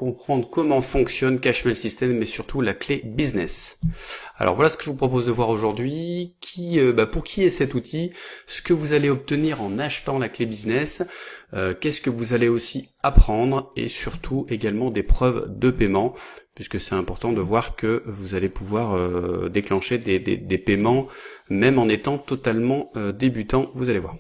comprendre comment fonctionne Cashmail System, mais surtout la clé business. Alors voilà ce que je vous propose de voir aujourd'hui. Pour qui est cet outil, ce que vous allez obtenir en achetant la clé business, qu'est-ce que vous allez aussi apprendre, et surtout également des preuves de paiement, puisque c'est important de voir que vous allez pouvoir déclencher des paiements même en étant totalement débutant, vous allez voir.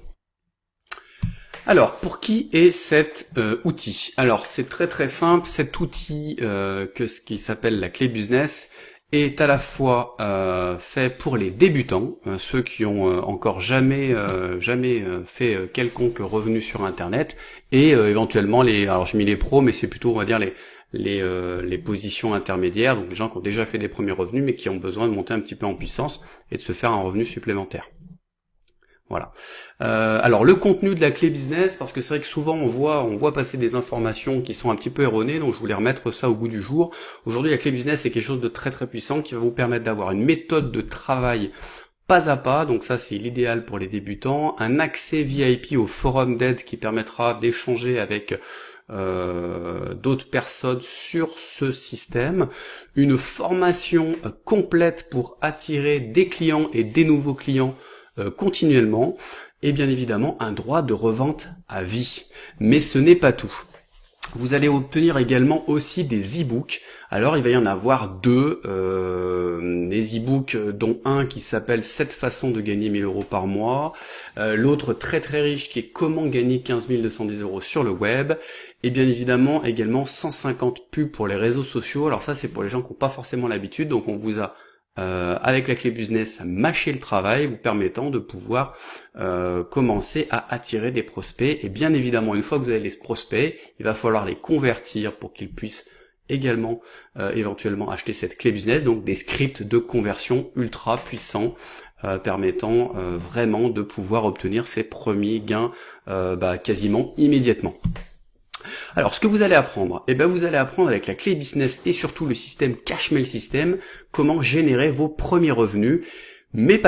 Alors, pour qui est cet outil? Alors, c'est très simple. Cet outil, ce qui s'appelle la clé business, est à la fois fait pour les débutants, ceux qui ont encore jamais fait quelconque revenu sur Internet, et éventuellement alors je mets les pros, mais c'est plutôt, on va dire, les positions intermédiaires, donc les gens qui ont déjà fait des premiers revenus, mais qui ont besoin de monter un petit peu en puissance et de se faire un revenu supplémentaire. Voilà. Alors le contenu de la clé business, parce que c'est vrai que souvent on voit passer des informations qui sont un petit peu erronées, donc je voulais remettre ça au goût du jour. Aujourd'hui, la clé business c'est quelque chose de très puissant qui va vous permettre d'avoir une méthode de travail pas à pas, donc ça c'est l'idéal pour les débutants, un accès VIP au forum d'aide qui permettra d'échanger avec d'autres personnes sur ce système, une formation complète pour attirer des clients et des nouveaux clients continuellement, et bien évidemment un droit de revente à vie. Mais ce n'est pas tout. Vous allez obtenir également aussi des e-books. Alors il va y en avoir deux, des e-books dont un qui s'appelle 7 façons de gagner 1000 € par mois, l'autre très riche qui est comment gagner 15 210 € sur le web, et bien évidemment également 150 pubs pour les réseaux sociaux. Alors ça c'est pour les gens qui n'ont pas forcément l'habitude, donc on vous a avec la clé business mâcher le travail, vous permettant de pouvoir commencer à attirer des prospects. Et bien évidemment, une fois que vous avez les prospects, il va falloir les convertir pour qu'ils puissent également éventuellement acheter cette clé business, donc des scripts de conversion ultra puissants permettant vraiment de pouvoir obtenir ces premiers gains quasiment immédiatement. Alors, ce que vous allez apprendre, vous allez apprendre avec la clé business et surtout le système Cashmail System, comment générer vos premiers revenus. Mais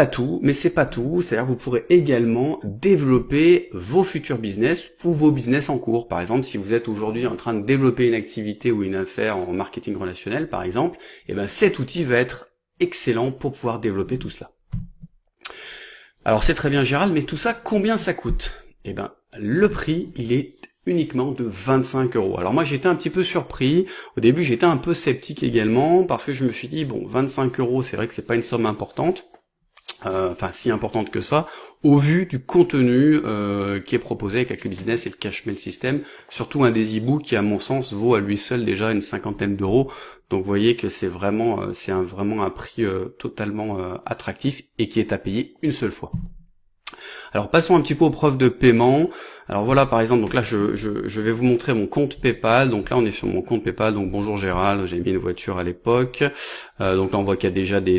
c'est pas tout, c'est-à-dire que vous pourrez également développer vos futurs business ou vos business en cours. Par exemple, si vous êtes aujourd'hui en train de développer une activité ou une affaire en marketing relationnel, par exemple, cet outil va être excellent pour pouvoir développer tout cela. Alors, c'est très bien Gérald, mais tout ça, combien ça coûte? Le prix, il est uniquement de 25 €. Alors moi j'étais un petit peu surpris, au début j'étais un peu sceptique également, parce que je me suis dit, bon 25 €, c'est vrai que c'est pas une somme importante, si importante que ça, au vu du contenu qui est proposé avec la clé business et le Cashmail System, surtout un des e-books qui à mon sens vaut à lui seul déjà une 50aine d'euros, donc vous voyez que c'est vraiment un prix totalement attractif et qui est à payer une seule fois. Alors passons un petit peu aux preuves de paiement. Alors voilà par exemple, donc là je vais vous montrer mon compte PayPal. Donc là on est sur mon compte PayPal, donc bonjour Gérald, j'ai mis une voiture à l'époque. Donc là on voit qu'il y a déjà des